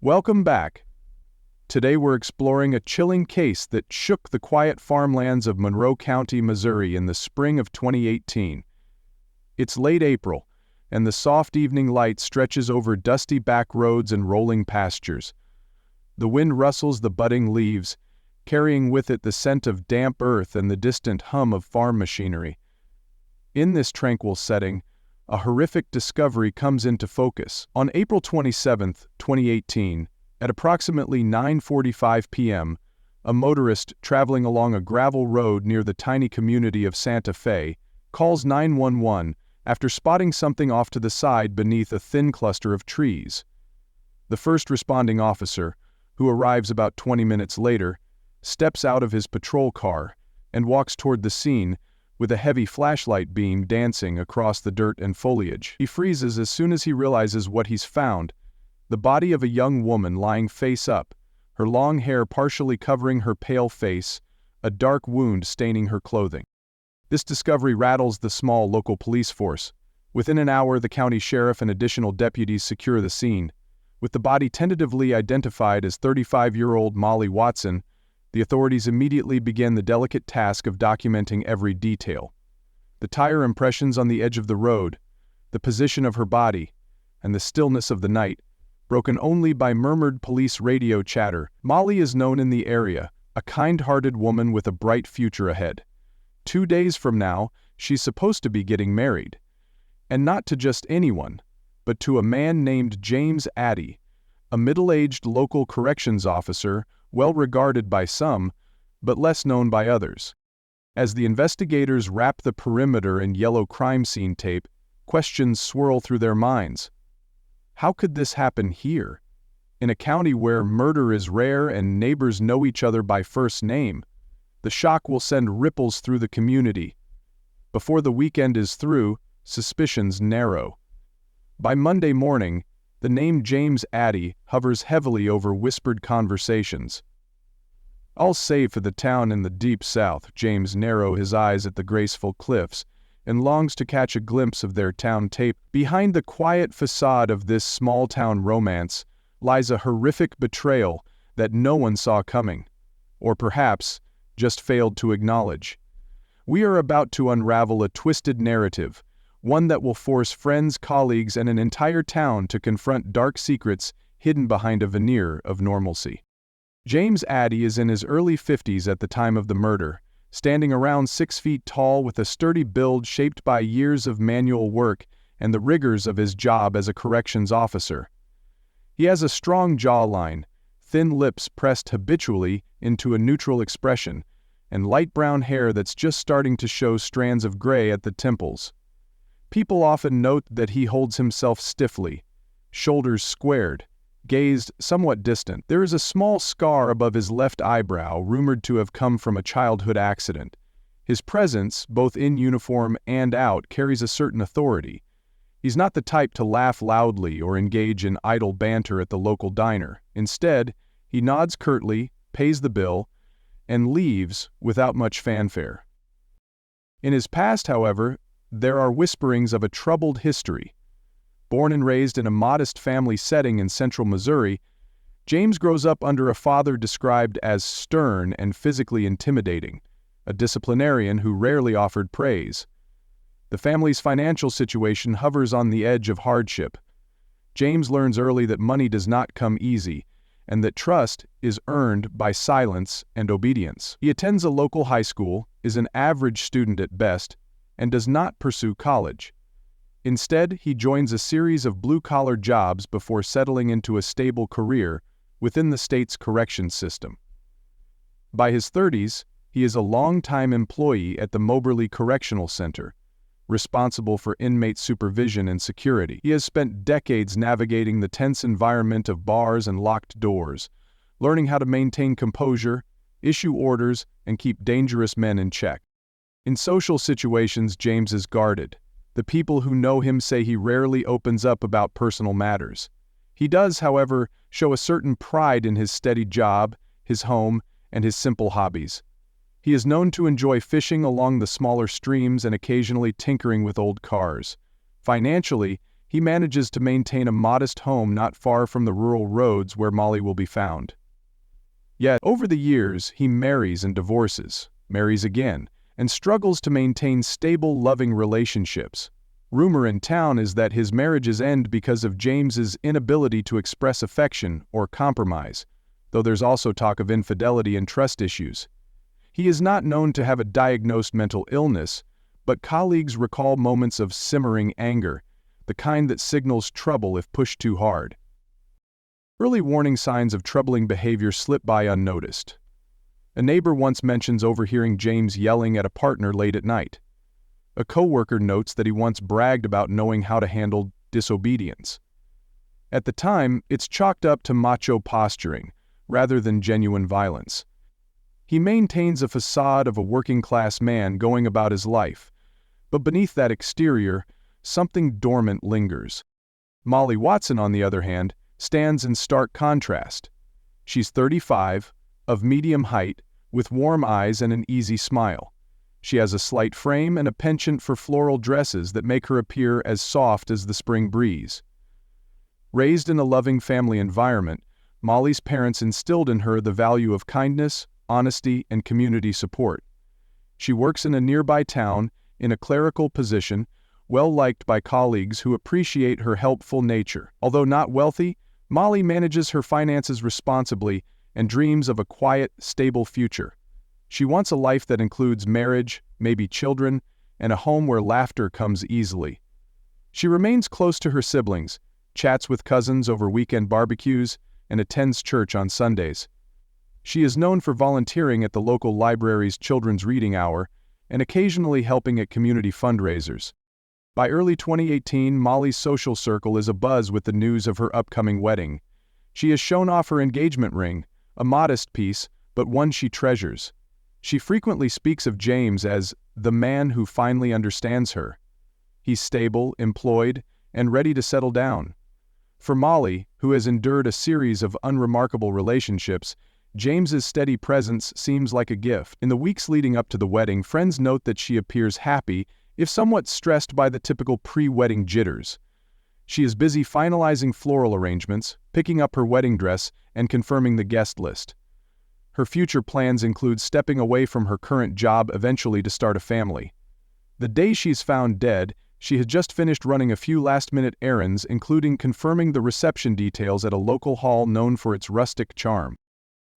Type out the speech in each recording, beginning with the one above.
Welcome back. Today we're exploring a chilling case that shook the quiet farmlands of Monroe County, Missouri in the spring of 2018. It's late April, and the soft evening light stretches over dusty back roads and rolling pastures. The wind rustles the budding leaves, carrying with it the scent of damp earth and the distant hum of farm machinery. In this tranquil setting, a horrific discovery comes into focus. On April 27, 2018, at approximately 9:45 p.m., a motorist traveling along a gravel road near the tiny community of Santa Fe calls 911 after spotting something off to the side beneath a thin cluster of trees. The first responding officer, who arrives about 20 minutes later, steps out of his patrol car and walks toward the scene with a heavy flashlight beam dancing across the dirt and foliage. He freezes as soon as he realizes what he's found: the body of a young woman lying face up, her long hair partially covering her pale face, a dark wound staining her clothing. This discovery rattles the small local police force. Within an hour, the county sheriff and additional deputies secure the scene. With the body tentatively identified as 35-year-old Molly Watson, the authorities immediately begin the delicate task of documenting every detail. The tire impressions on the edge of the road, the position of her body, and the stillness of the night, broken only by murmured police radio chatter. Molly is known in the area, a kind-hearted woman with a bright future ahead. 2 days from now, she's supposed to be getting married. And not to just anyone, but to a man named James Addie, a middle-aged local corrections officer, well regarded by some, but less known by others. As the investigators wrap the perimeter in yellow crime scene tape, questions swirl through their minds. How could this happen here? In a county where murder is rare and neighbors know each other by first name, the shock will send ripples through the community. Before the weekend is through, suspicions narrow. By Monday morning, the name James Addie hovers heavily over whispered conversations. "All save for the town in the deep south." James narrows his eyes at the graceful cliffs and longs to catch a glimpse of their town tape. Behind the quiet facade of this small-town romance lies a horrific betrayal that no one saw coming, or perhaps just failed to acknowledge. We are about to unravel a twisted narrative, one that will force friends, colleagues, and an entire town to confront dark secrets hidden behind a veneer of normalcy. James Addie is in his early 50s at the time of the murder, standing around 6 feet tall with a sturdy build shaped by years of manual work and the rigors of his job as a corrections officer. He has a strong jawline, thin lips pressed habitually into a neutral expression, and light brown hair that's just starting to show strands of gray at the temples. People often note that he holds himself stiffly, shoulders squared, gazed somewhat distant. There is a small scar above his left eyebrow, rumored to have come from a childhood accident. His presence, both in uniform and out, carries a certain authority. He's not the type to laugh loudly or engage in idle banter at the local diner. Instead, he nods curtly, pays the bill, and leaves without much fanfare. In his past, however, there are whisperings of a troubled history. Born and raised in a modest family setting in central Missouri, James grows up under a father described as stern and physically intimidating, a disciplinarian who rarely offered praise. The family's financial situation hovers on the edge of hardship. James learns early that money does not come easy, and that trust is earned by silence and obedience. He attends a local high school, is an average student at best, and does not pursue college. Instead, he joins a series of blue-collar jobs before settling into a stable career within the state's corrections system. By his 30s, he is a long-time employee at the Moberly Correctional Center, responsible for inmate supervision and security. He has spent decades navigating the tense environment of bars and locked doors, learning how to maintain composure, issue orders, and keep dangerous men in check. In social situations, James is guarded. The people who know him say he rarely opens up about personal matters. He does, however, show a certain pride in his steady job, his home, and his simple hobbies. He is known to enjoy fishing along the smaller streams and occasionally tinkering with old cars. Financially, he manages to maintain a modest home not far from the rural roads where Molly will be found. Yet, over the years, he marries and divorces, marries again, and struggles to maintain stable, loving relationships. Rumor in town is that his marriages end because of James's inability to express affection or compromise, though there's also talk of infidelity and trust issues. He is not known to have a diagnosed mental illness, but colleagues recall moments of simmering anger, the kind that signals trouble if pushed too hard. Early warning signs of troubling behavior slip by unnoticed. A neighbor once mentions overhearing James yelling at a partner late at night. A coworker notes that he once bragged about knowing how to handle disobedience. At the time, it's chalked up to macho posturing, rather than genuine violence. He maintains a facade of a working-class man going about his life, but beneath that exterior, something dormant lingers. Molly Watson, on the other hand, stands in stark contrast. She's 35, of medium height, with warm eyes and an easy smile. She has a slight frame and a penchant for floral dresses that make her appear as soft as the spring breeze. Raised in a loving family environment, Molly's parents instilled in her the value of kindness, honesty, and community support. She works in a nearby town, in a clerical position, well-liked by colleagues who appreciate her helpful nature. Although not wealthy, Molly manages her finances responsibly and dreams of a quiet, stable future. She wants a life that includes marriage, maybe children, and a home where laughter comes easily. She remains close to her siblings, chats with cousins over weekend barbecues, and attends church on Sundays. She is known for volunteering at the local library's Children's Reading Hour and occasionally helping at community fundraisers. By early 2018, Molly's social circle is abuzz with the news of her upcoming wedding. She has shown off her engagement ring, a modest piece, but one she treasures. She frequently speaks of James as the man who finally understands her. He's stable, employed, and ready to settle down. For Molly, who has endured a series of unremarkable relationships, James's steady presence seems like a gift. In the weeks leading up to the wedding, friends note that she appears happy, if somewhat stressed by the typical pre-wedding jitters. She is busy finalizing floral arrangements, picking up her wedding dress, and confirming the guest list. Her future plans include stepping away from her current job eventually to start a family. The day she's found dead, she had just finished running a few last-minute errands, including confirming the reception details at a local hall known for its rustic charm.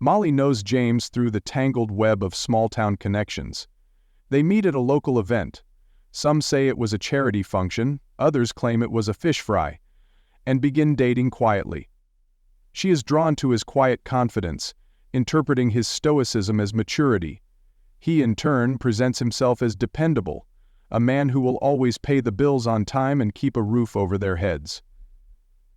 Molly knows James through the tangled web of small-town connections. They meet at a local event. Some say it was a charity function, others claim it was a fish fry, and begin dating quietly. She is drawn to his quiet confidence, interpreting his stoicism as maturity. He, in turn, presents himself as dependable, a man who will always pay the bills on time and keep a roof over their heads.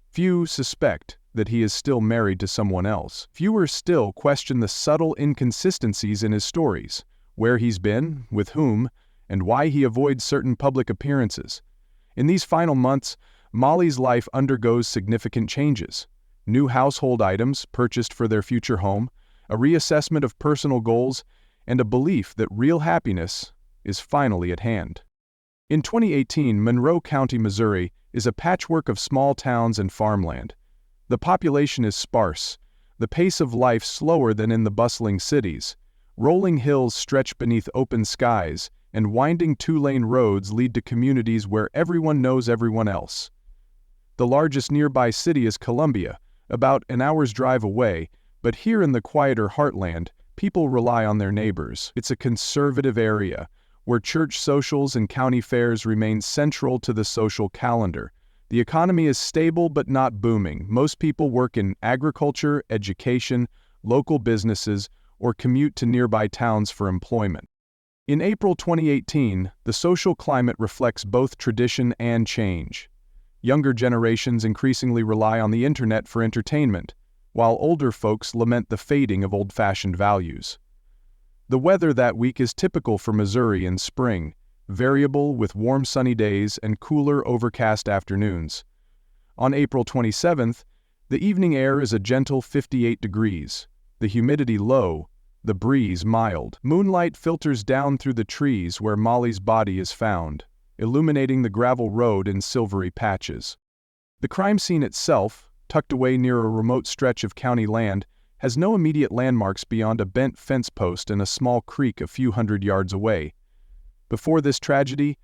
Few suspect that he is still married to someone else. Fewer still question the subtle inconsistencies in his stories, where he's been, with whom, and why he avoids certain public appearances. In these final months, Molly's life undergoes significant changes. New household items purchased for their future home, a reassessment of personal goals, and a belief that real happiness is finally at hand. In 2018, Monroe County, Missouri, is a patchwork of small towns and farmland. The population is sparse, the pace of life slower than in the bustling cities. Rolling hills stretch beneath open skies, and winding two-lane roads lead to communities where everyone knows everyone else. The largest nearby city is Columbia, about an hour's drive away, but here in the quieter heartland, people rely on their neighbors. It's a conservative area, where church socials and county fairs remain central to the social calendar. The economy is stable but not booming. Most people work in agriculture, education, local businesses, or commute to nearby towns for employment. In April 2018, the social climate reflects both tradition and change. Younger generations increasingly rely on the internet for entertainment, while older folks lament the fading of old-fashioned values. The weather that week is typical for Missouri in spring, variable with warm sunny days and cooler overcast afternoons. On April 27th, the evening air is a gentle 58 degrees, the humidity low, the breeze mild. Moonlight filters down through the trees where Molly's body is found, illuminating the gravel road in silvery patches. The crime scene itself, tucked away near a remote stretch of county land, has no immediate landmarks beyond a bent fence post and a small creek a few hundred yards away. Before this tragedy,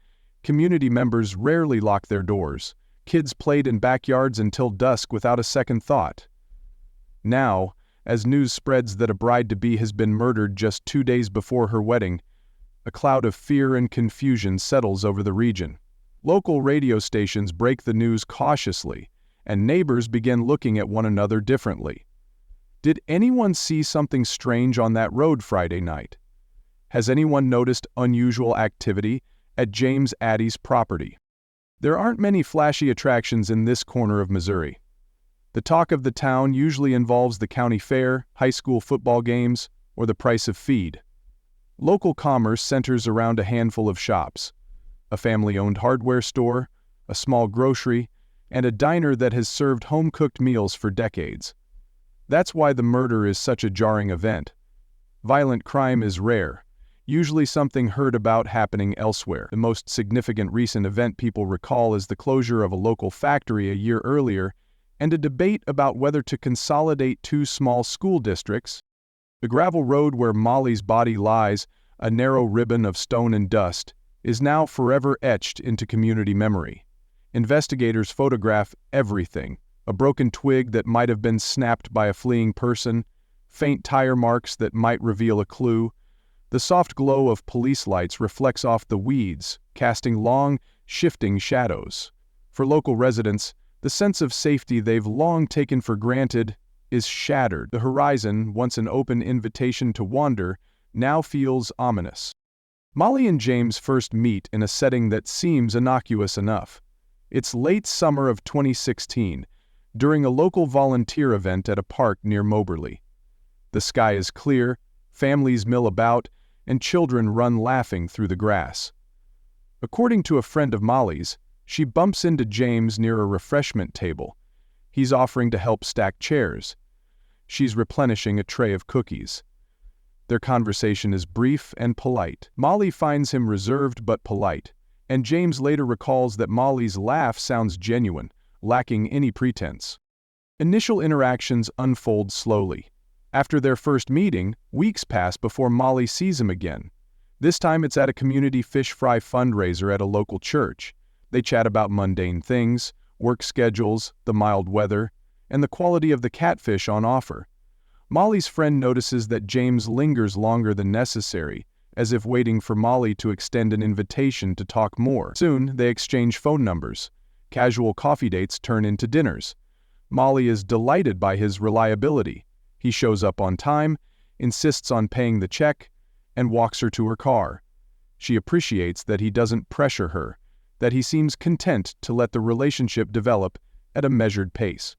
community members rarely locked their doors. Kids played in backyards until dusk without a second thought. Now, as news spreads that a bride-to-be has been murdered just 2 days before her wedding, a cloud of fear and confusion settles over the region. Local radio stations break the news cautiously, and neighbors begin looking at one another differently. Did anyone see something strange on that road Friday night? Has anyone noticed unusual activity at James Addie's property? There aren't many flashy attractions in this corner of Missouri. The talk of the town usually involves the county fair, high school football games, or the price of feed. Local commerce centers around a handful of shops: a family-owned hardware store, a small grocery, and a diner that has served home-cooked meals for decades. That's why the murder is such a jarring event. Violent crime is rare, usually something heard about happening elsewhere. The most significant recent event people recall is the closure of a local factory a year earlier and a debate about whether to consolidate 2 small school districts. The gravel road where Molly's body lies, a narrow ribbon of stone and dust, is now forever etched into community memory. Investigators photograph everything: a broken twig that might have been snapped by a fleeing person, faint tire marks that might reveal a clue. The soft glow of police lights reflects off the weeds, casting long, shifting shadows. For local residents, the sense of safety they've long taken for granted is shattered. The horizon, once an open invitation to wander, now feels ominous. Molly and James first meet in a setting that seems innocuous enough. It's late summer of 2016, during a local volunteer event at a park near Moberly. The sky is clear, families mill about, and children run laughing through the grass. According to a friend of Molly's, she bumps into James near a refreshment table. He's offering to help stack chairs. She's replenishing a tray of cookies. Their conversation is brief and polite. Molly finds him reserved but polite, and James later recalls that Molly's laugh sounds genuine, lacking any pretense. Initial interactions unfold slowly. After their first meeting, weeks pass before Molly sees him again. This time it's at a community fish fry fundraiser at a local church. They chat about mundane things, work schedules, the mild weather, and the quality of the catfish on offer. Molly's friend notices that James lingers longer than necessary, as if waiting for Molly to extend an invitation to talk more. Soon, they exchange phone numbers. Casual coffee dates turn into dinners. Molly is delighted by his reliability. He shows up on time, insists on paying the check, and walks her to her car. She appreciates that he doesn't pressure her, that he seems content to let the relationship develop at a measured pace.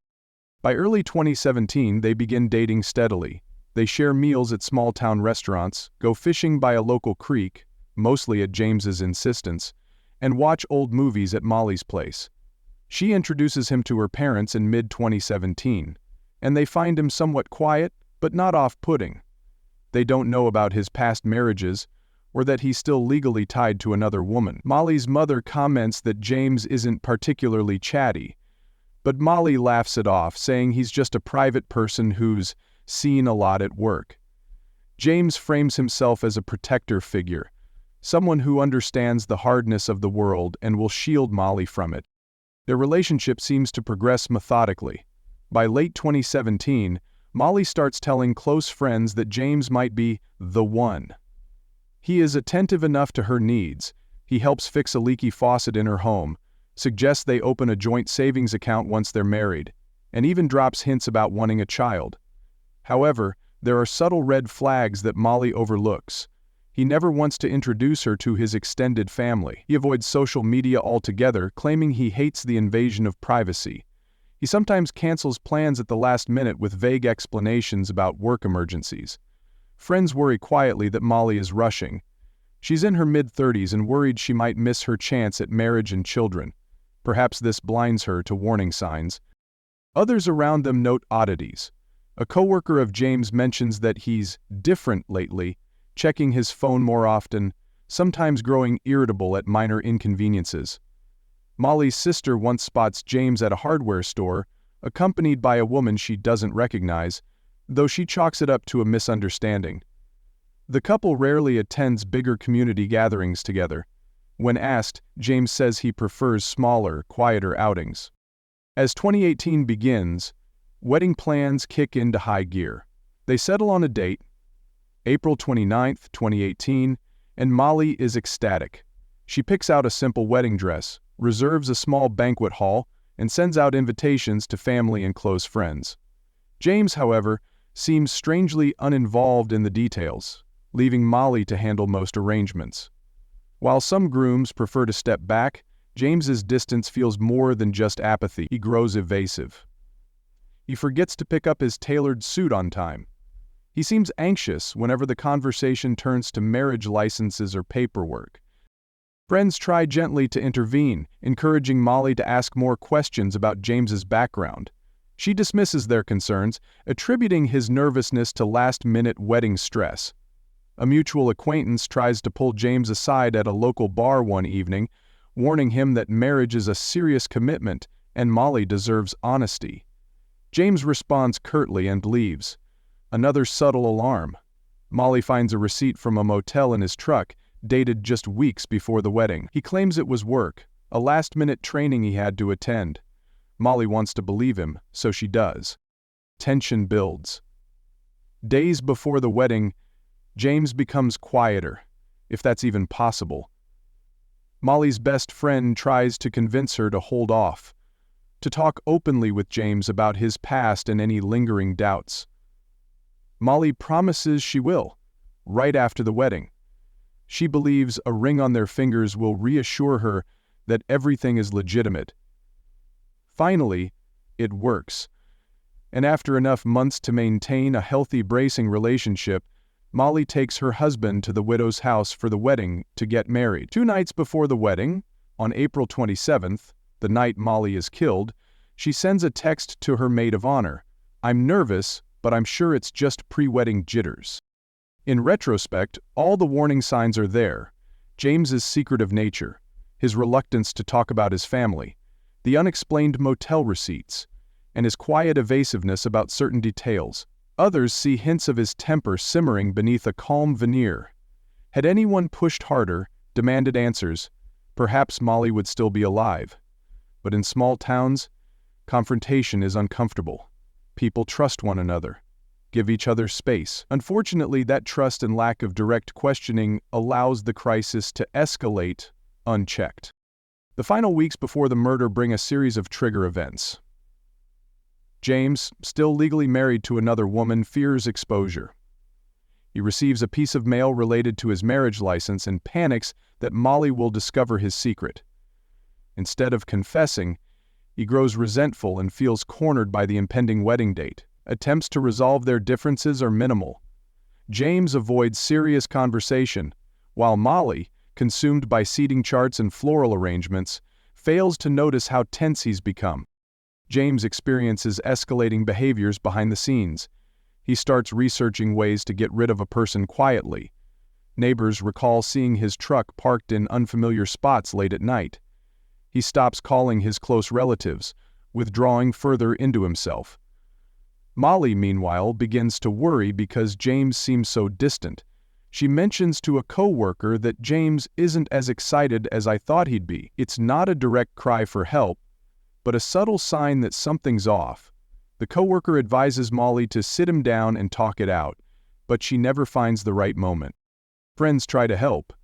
By early 2017, they begin dating steadily. They share meals at small-town restaurants, go fishing by a local creek, mostly at James's insistence, and watch old movies at Molly's place. She introduces him to her parents in mid-2017, and they find him somewhat quiet, but not off-putting. They don't know about his past marriages, or that he's still legally tied to another woman. Molly's mother comments that James isn't particularly chatty, but Molly laughs it off, saying he's just a private person who's seen a lot at work. James frames himself as a protector figure, someone who understands the hardness of the world and will shield Molly from it. Their relationship seems to progress methodically. By late 2017, Molly starts telling close friends that James might be the one. He is attentive enough to her needs. He helps fix a leaky faucet in her home, suggests they open a joint savings account once they're married, and even drops hints about wanting a child. However, there are subtle red flags that Molly overlooks. He never wants to introduce her to his extended family. He avoids social media altogether, claiming he hates the invasion of privacy. He sometimes cancels plans at the last minute with vague explanations about work emergencies. Friends worry quietly that Molly is rushing. She's in her mid-30s and worried she might miss her chance at marriage and children. Perhaps this blinds her to warning signs. Others around them note oddities. A coworker of James mentions that he's different lately, checking his phone more often, sometimes growing irritable at minor inconveniences. Molly's sister once spots James at a hardware store, accompanied by a woman she doesn't recognize, though she chalks it up to a misunderstanding. The couple rarely attends bigger community gatherings together. When asked, James says he prefers smaller, quieter outings. As 2018 begins, wedding plans kick into high gear. They settle on a date, April 29, 2018, and Molly is ecstatic. She picks out a simple wedding dress, reserves a small banquet hall, and sends out invitations to family and close friends. James, however, seems strangely uninvolved in the details, leaving Molly to handle most arrangements. While some grooms prefer to step back, James's distance feels more than just apathy. He grows evasive. He forgets to pick up his tailored suit on time. He seems anxious whenever the conversation turns to marriage licenses or paperwork. Friends try gently to intervene, encouraging Molly to ask more questions about James's background. She dismisses their concerns, attributing his nervousness to last-minute wedding stress. A mutual acquaintance tries to pull James aside at a local bar one evening, warning him that marriage is a serious commitment and Molly deserves honesty. James responds curtly and leaves. Another subtle alarm. Molly finds a receipt from a motel in his truck, dated just weeks before the wedding. He claims it was work, a last-minute training he had to attend. Molly wants to believe him, so she does. Tension builds. Days before the wedding, James becomes quieter, if that's even possible. Molly's best friend tries to convince her to hold off, to talk openly with James about his past and any lingering doubts. Molly promises she will, right after the wedding. She believes a ring on their fingers will reassure her that everything is legitimate. Finally, it works. And after enough months to maintain a healthy, bracing relationship, Molly takes her husband to the widow's house for the wedding to get married. 2 nights before the wedding, on April 27th, the night Molly is killed, she sends a text to her maid of honor. "I'm nervous, but I'm sure it's just pre-wedding jitters." In retrospect, all the warning signs are there. James's secretive nature, his reluctance to talk about his family, the unexplained motel receipts, and his quiet evasiveness about certain details. Others see hints of his temper simmering beneath a calm veneer. Had anyone pushed harder, demanded answers, perhaps Molly would still be alive. But in small towns, confrontation is uncomfortable. People trust one another, give each other space. Unfortunately, that trust and lack of direct questioning allows the crisis to escalate unchecked. The final weeks before the murder bring a series of trigger events. James, still legally married to another woman, fears exposure. He receives a piece of mail related to his marriage license and panics that Molly will discover his secret. Instead of confessing, he grows resentful and feels cornered by the impending wedding date. Attempts to resolve their differences are minimal. James avoids serious conversation, while Molly, consumed by seating charts and floral arrangements, fails to notice how tense he's become. James experiences escalating behaviors behind the scenes. He starts researching ways to get rid of a person quietly. Neighbors recall seeing his truck parked in unfamiliar spots late at night. He stops calling his close relatives, withdrawing further into himself. Molly, meanwhile, begins to worry because James seems so distant. She mentions to a co-worker that James isn't as excited as I thought he'd be. It's not a direct cry for help, but a subtle sign that something's off. The coworker advises Molly to sit him down and talk it out, but she never finds the right moment. Friends try to help.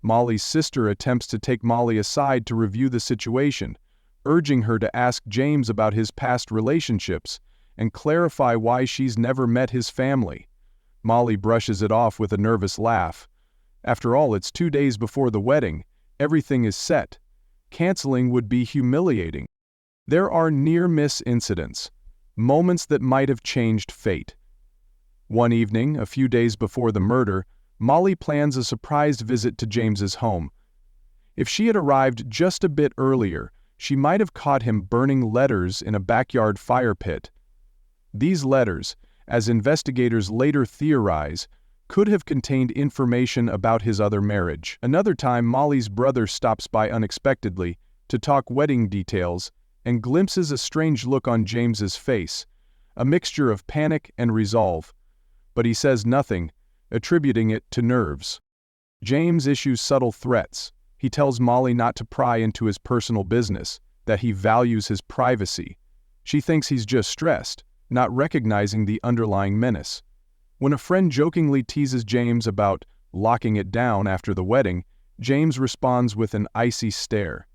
Molly's sister attempts to take Molly aside to review the situation, urging her to ask James about his past relationships and clarify why she's never met his family. Molly brushes it off with a nervous laugh. After all, it's 2 days before the wedding. Everything is set. Canceling would be humiliating. There are near-miss incidents, moments that might have changed fate. One evening, a few days before the murder, Molly plans a surprise visit to James's home. If she had arrived just a bit earlier, she might have caught him burning letters in a backyard fire pit. These letters, as investigators later theorize, could have contained information about his other marriage. Another time, Molly's brother stops by unexpectedly, to talk wedding details, and glimpses a strange look on James's face, a mixture of panic and resolve. But he says nothing, attributing it to nerves. James issues subtle threats. He tells Molly not to pry into his personal business, that he values his privacy. She thinks he's just stressed, not recognizing the underlying menace. When a friend jokingly teases James about locking it down after the wedding, James responds with an icy stare.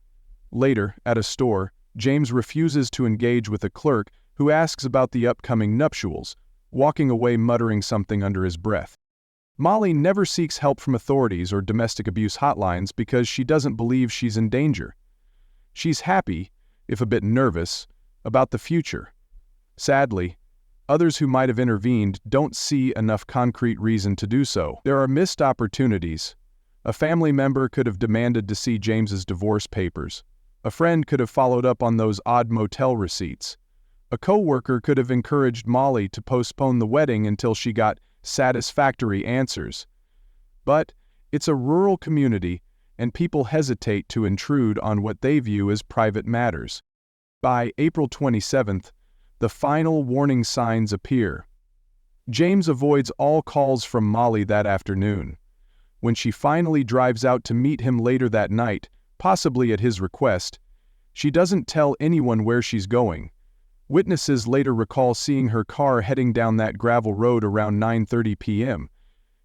Later, at a store, James refuses to engage with a clerk who asks about the upcoming nuptials, walking away muttering something under his breath. Molly never seeks help from authorities or domestic abuse hotlines because she doesn't believe she's in danger. She's happy, if a bit nervous, about the future. Sadly, others who might have intervened don't see enough concrete reason to do so. There are missed opportunities. A family member could have demanded to see James's divorce papers. A friend could have followed up on those odd motel receipts. A co-worker could have encouraged Molly to postpone the wedding until she got satisfactory answers. But it's a rural community, and people hesitate to intrude on what they view as private matters. By April 27th, the final warning signs appear. James avoids all calls from Molly that afternoon. When she finally drives out to meet him later that night, possibly at his request, she doesn't tell anyone where she's going. Witnesses later recall seeing her car heading down that gravel road around 9:30 p.m.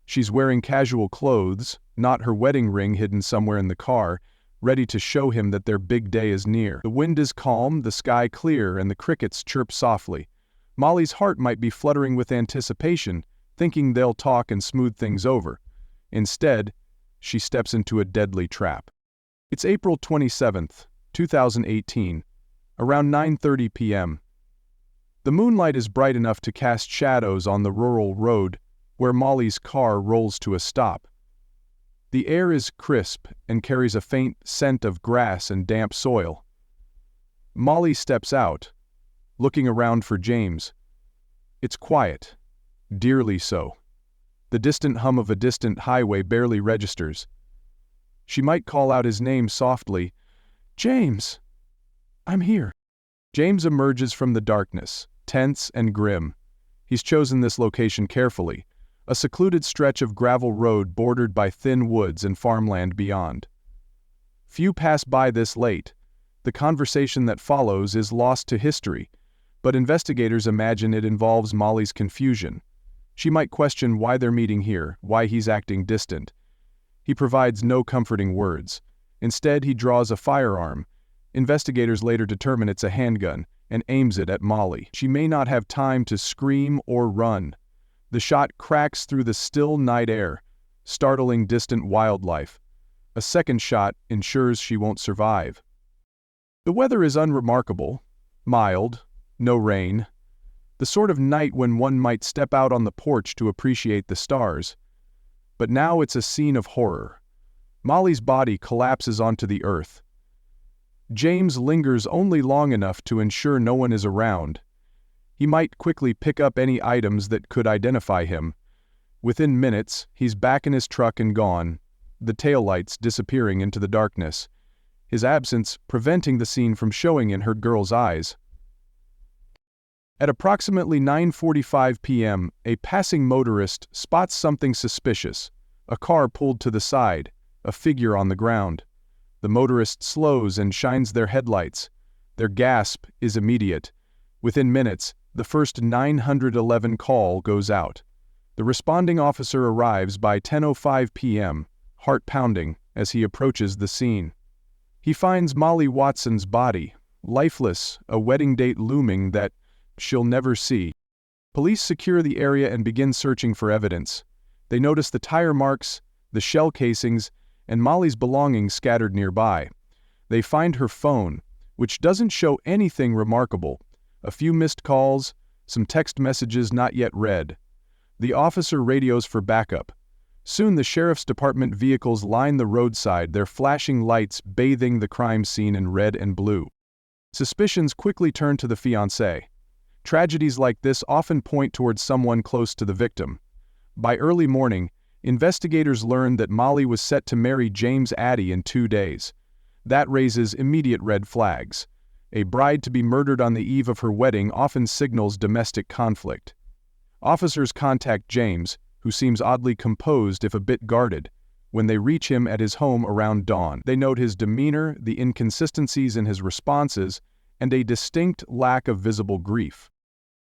She's wearing casual clothes, not her wedding ring hidden somewhere in the car, ready to show him that their big day is near. The wind is calm, the sky clear, and the crickets chirp softly. Molly's heart might be fluttering with anticipation, thinking they'll talk and smooth things over. Instead, she steps into a deadly trap. It's April 27th, 2018, around 9:30 p.m. The moonlight is bright enough to cast shadows on the rural road where Molly's car rolls to a stop. The air is crisp and carries a faint scent of grass and damp soil. Molly steps out, looking around for James. It's quiet, dearly so. The distant hum of a distant highway barely registers. She might call out his name softly, "James! I'm here." James emerges from the darkness, tense and grim. He's chosen this location carefully, a secluded stretch of gravel road bordered by thin woods and farmland beyond. Few pass by this late. The conversation that follows is lost to history, but investigators imagine it involves Molly's confusion. She might question why they're meeting here, why he's acting distant. He provides no comforting words. Instead, he draws a firearm. Investigators later determine it's a handgun and aims it at Molly. She may not have time to scream or run. The shot cracks through the still night air, startling distant wildlife. A second shot ensures she won't survive. The weather is unremarkable, mild, no rain. The sort of night when one might step out on the porch to appreciate the stars. But now it's a scene of horror. Molly's body collapses onto the earth. James lingers only long enough to ensure no one is around. He might quickly pick up any items that could identify him. Within minutes, he's back in his truck and gone, the taillights disappearing into the darkness, his absence preventing the scene from showing in her girl's eyes. At approximately 9:45 p.m., a passing motorist spots something suspicious, a car pulled to the side, a figure on the ground. The motorist slows and shines their headlights. Their gasp is immediate. Within minutes, the first 911 call goes out. The responding officer arrives by 10:05 p.m., heart pounding, as he approaches the scene. He finds Molly Watson's body, lifeless, a wedding date looming that she'll never see. Police secure the area and begin searching for evidence. They notice the tire marks, the shell casings, and Molly's belongings scattered nearby. They find her phone, which doesn't show anything remarkable. A few missed calls, some text messages not yet read. The officer radios for backup. Soon the sheriff's department vehicles line the roadside, their flashing lights bathing the crime scene in red and blue. Suspicions quickly turn to the fiancé. Tragedies like this often point towards someone close to the victim. By early morning, investigators learned that Molly was set to marry James Addie in 2 days. That raises immediate red flags. A bride to be murdered on the eve of her wedding often signals domestic conflict. Officers contact James, who seems oddly composed if a bit guarded. When they reach him at his home around dawn, they note his demeanor, the inconsistencies in his responses, and a distinct lack of visible grief.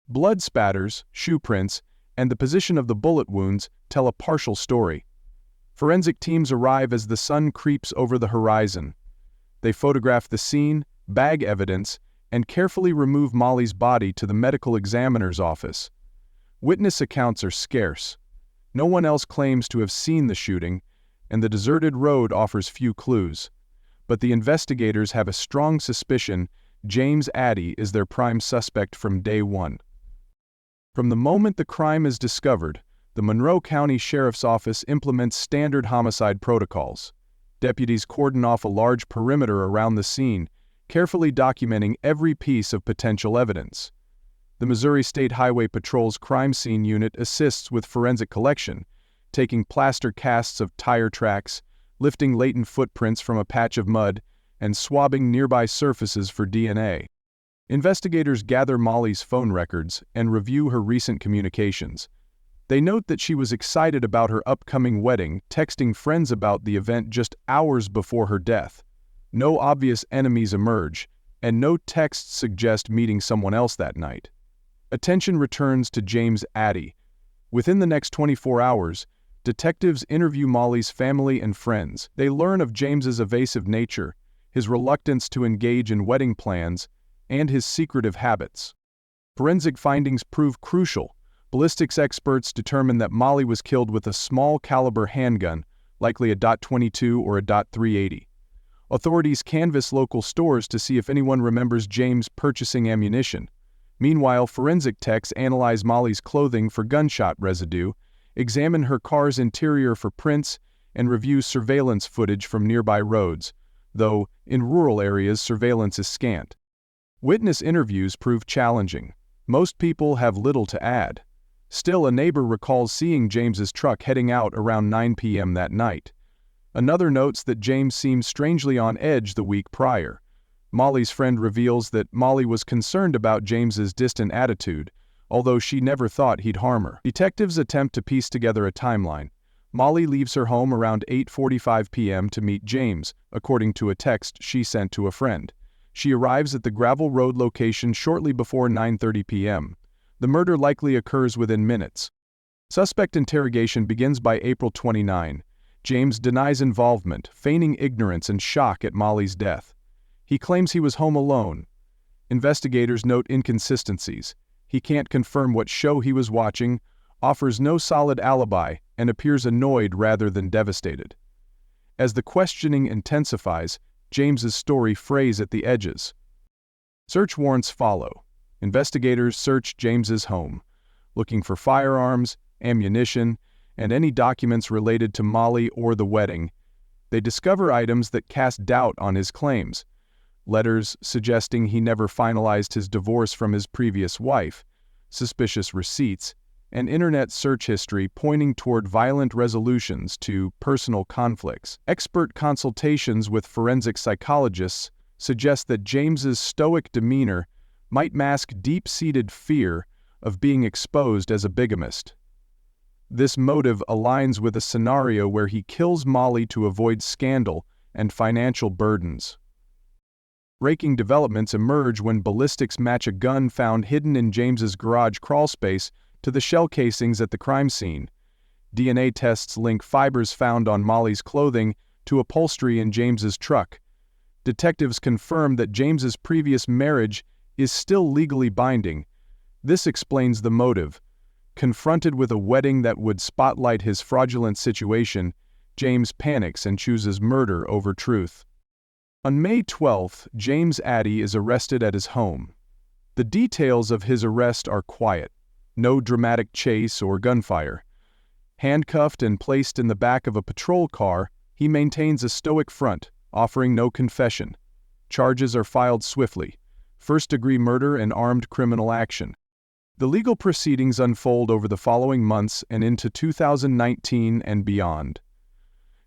Blood spatters, shoe prints, and the position of the bullet wounds tell a partial story. Forensic teams arrive as the sun creeps over the horizon. They photograph the scene, bag evidence, and carefully remove Molly's body to the medical examiner's office. Witness accounts are scarce. No one else claims to have seen the shooting, and the deserted road offers few clues. But the investigators have a strong suspicion James Addie is their prime suspect from day one. From the moment the crime is discovered, the Monroe County Sheriff's Office implements standard homicide protocols. Deputies cordon off a large perimeter around the scene, carefully documenting every piece of potential evidence. The Missouri State Highway Patrol's crime scene unit assists with forensic collection, taking plaster casts of tire tracks, lifting latent footprints from a patch of mud, and swabbing nearby surfaces for DNA. Investigators gather Molly's phone records and review her recent communications. They note that she was excited about her upcoming wedding, texting friends about the event just hours before her death. No obvious enemies emerge, and no texts suggest meeting someone else that night. Attention returns to James Addie. Within the next 24 hours, detectives interview Molly's family and friends. They learn of James's evasive nature, his reluctance to engage in wedding plans, and his secretive habits. Forensic findings prove crucial. Ballistics experts determine that Molly was killed with a small-caliber handgun, likely a .22 or a .380. Authorities canvass local stores to see if anyone remembers James purchasing ammunition. Meanwhile, forensic techs analyze Molly's clothing for gunshot residue, examine her car's interior for prints, and review surveillance footage from nearby roads, though in rural areas surveillance is scant. Witness interviews prove challenging. Most people have little to add. Still, a neighbor recalls seeing James's truck heading out around 9 p.m. that night. Another notes that James seemed strangely on edge the week prior. Molly's friend reveals that Molly was concerned about James's distant attitude, although she never thought he'd harm her. Detectives attempt to piece together a timeline. Molly leaves her home around 8:45 p.m. to meet James, according to a text she sent to a friend. She arrives at the gravel road location shortly before 9:30 p.m. The murder likely occurs within minutes. Suspect interrogation begins by April 29. James denies involvement, feigning ignorance and shock at Molly's death. He claims he was home alone. Investigators note inconsistencies. He can't confirm what show he was watching, offers no solid alibi, and appears annoyed rather than devastated. As the questioning intensifies, James's story frays at the edges. Search warrants follow. Investigators search James's home, looking for firearms, ammunition, and any documents related to Molly or the wedding. They discover items that cast doubt on his claims. Letters suggesting he never finalized his divorce from his previous wife, suspicious receipts, and internet search history pointing toward violent resolutions to personal conflicts. Expert consultations with forensic psychologists suggest that James's stoic demeanor might mask deep-seated fear of being exposed as a bigamist. This motive aligns with a scenario where he kills Molly to avoid scandal and financial burdens. Breaking developments emerge when ballistics match a gun found hidden in James's garage crawlspace to the shell casings at the crime scene. DNA tests link fibers found on Molly's clothing to upholstery in James's truck. Detectives confirm that James's previous marriage is still legally binding. This explains the motive. Confronted with a wedding that would spotlight his fraudulent situation, James panics and chooses murder over truth. On May 12, James Addie is arrested at his home. The details of his arrest are quiet. No dramatic chase or gunfire. Handcuffed and placed in the back of a patrol car, he maintains a stoic front, offering no confession. Charges are filed swiftly: first-degree murder and armed criminal action. The legal proceedings unfold over the following months and into 2019 and beyond.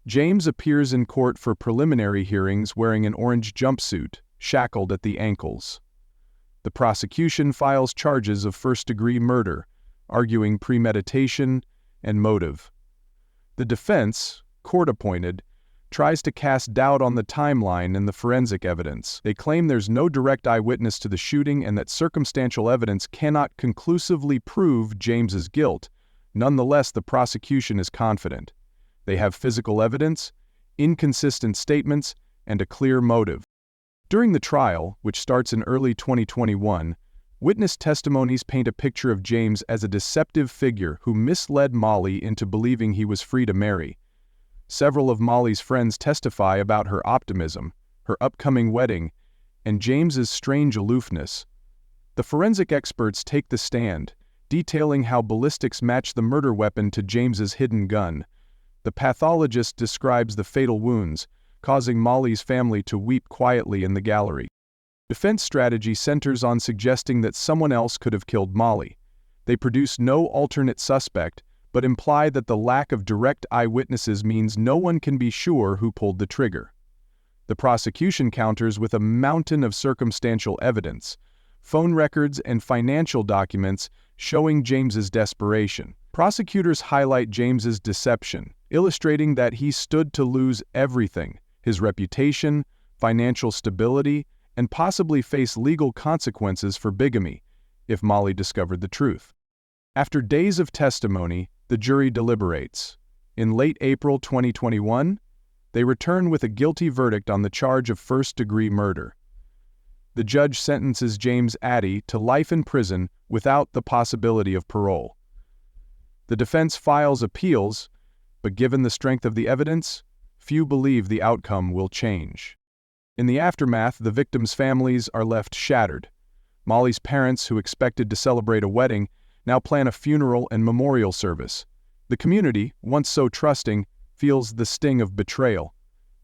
James appears in court for preliminary hearings wearing an orange jumpsuit, shackled at the ankles. The prosecution files charges of first-degree murder, arguing premeditation and motive. The defense, court-appointed, tries to cast doubt on the timeline and the forensic evidence. They claim there's no direct eyewitness to the shooting and that circumstantial evidence cannot conclusively prove James's guilt. Nonetheless, the prosecution is confident. They have physical evidence, inconsistent statements, and a clear motive. During the trial, which starts in early 2021, witness testimonies paint a picture of James as a deceptive figure who misled Molly into believing he was free to marry. Several of Molly's friends testify about her optimism, her upcoming wedding, and James's strange aloofness. The forensic experts take the stand, detailing how ballistics match the murder weapon to James's hidden gun. The pathologist describes the fatal wounds, causing Molly's family to weep quietly in the gallery. Defense strategy centers on suggesting that someone else could have killed Molly. They produce no alternate suspect, but imply that the lack of direct eyewitnesses means no one can be sure who pulled the trigger. The prosecution counters with a mountain of circumstantial evidence, phone records and financial documents showing James's desperation. Prosecutors highlight James's deception, illustrating that he stood to lose everything: his reputation, financial stability, and possibly face legal consequences for bigamy if Molly discovered the truth. After days of testimony, the jury deliberates. In late April 2021, they return with a guilty verdict on the charge of first-degree murder. The judge sentences James Addie to life in prison without the possibility of parole. The defense files appeals, but given the strength of the evidence, few believe the outcome will change. In the aftermath, the victims' families are left shattered. Molly's parents, who expected to celebrate a wedding, now plan a funeral and memorial service. The community, once so trusting, feels the sting of betrayal.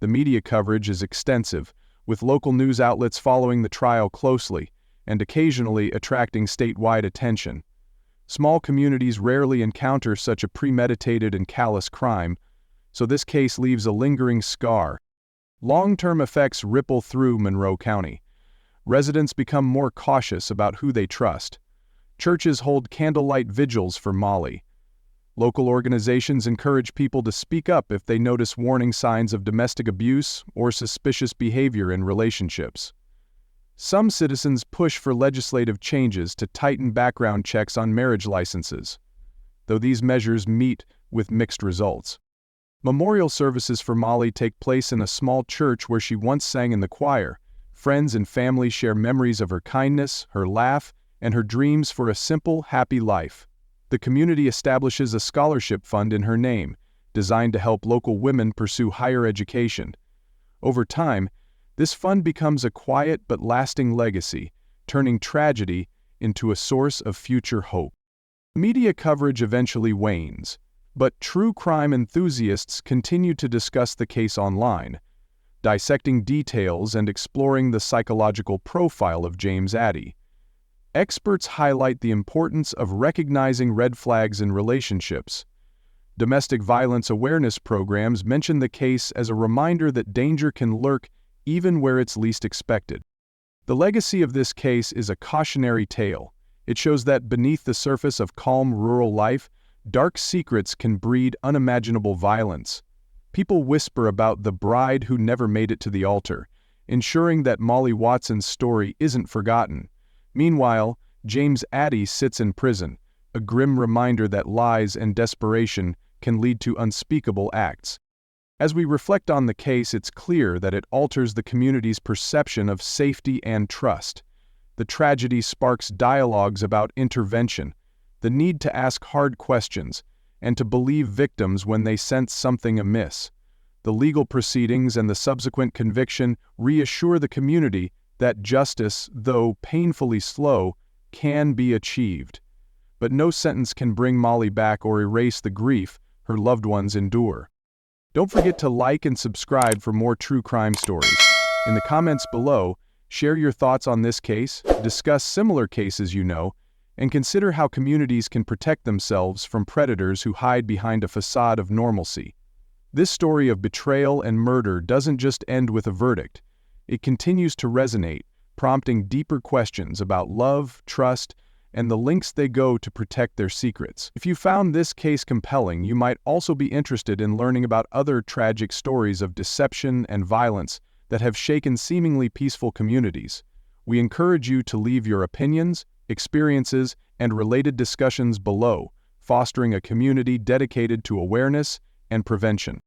The media coverage is extensive, with local news outlets following the trial closely and occasionally attracting statewide attention. Small communities rarely encounter such a premeditated and callous crime, so this case leaves a lingering scar. Long-term effects ripple through Monroe County. Residents become more cautious about who they trust. Churches hold candlelight vigils for Molly. Local organizations encourage people to speak up if they notice warning signs of domestic abuse or suspicious behavior in relationships. Some citizens push for legislative changes to tighten background checks on marriage licenses, though these measures meet with mixed results. Memorial services for Molly take place in a small church where she once sang in the choir. Friends and family share memories of her kindness, her laugh, and her dreams for a simple, happy life. The community establishes a scholarship fund in her name, designed to help local women pursue higher education. Over time, this fund becomes a quiet but lasting legacy, turning tragedy into a source of future hope. Media coverage eventually wanes, but true crime enthusiasts continue to discuss the case online, dissecting details and exploring the psychological profile of James Addie. Experts highlight the importance of recognizing red flags in relationships. Domestic violence awareness programs mention the case as a reminder that danger can lurk even where it's least expected. The legacy of this case is a cautionary tale. It shows that beneath the surface of calm rural life, dark secrets can breed unimaginable violence. People whisper about the bride who never made it to the altar, ensuring that Molly Watson's story isn't forgotten. Meanwhile, James Addie sits in prison, a grim reminder that lies and desperation can lead to unspeakable acts. As we reflect on the case, it's clear that it alters the community's perception of safety and trust. The tragedy sparks dialogues about intervention, the need to ask hard questions, and to believe victims when they sense something amiss. The legal proceedings and the subsequent conviction reassure the community that justice, though painfully slow, can be achieved. But no sentence can bring Molly back or erase the grief her loved ones endure. Don't forget to like and subscribe for more true crime stories. In the comments below, share your thoughts on this case, discuss similar cases you know, and consider how communities can protect themselves from predators who hide behind a facade of normalcy. This story of betrayal and murder doesn't just end with a verdict. It continues to resonate, prompting deeper questions about love, trust, and the lengths they go to protect their secrets. If you found this case compelling, you might also be interested in learning about other tragic stories of deception and violence that have shaken seemingly peaceful communities. We encourage you to leave your opinions, experiences, and related discussions below, fostering a community dedicated to awareness and prevention.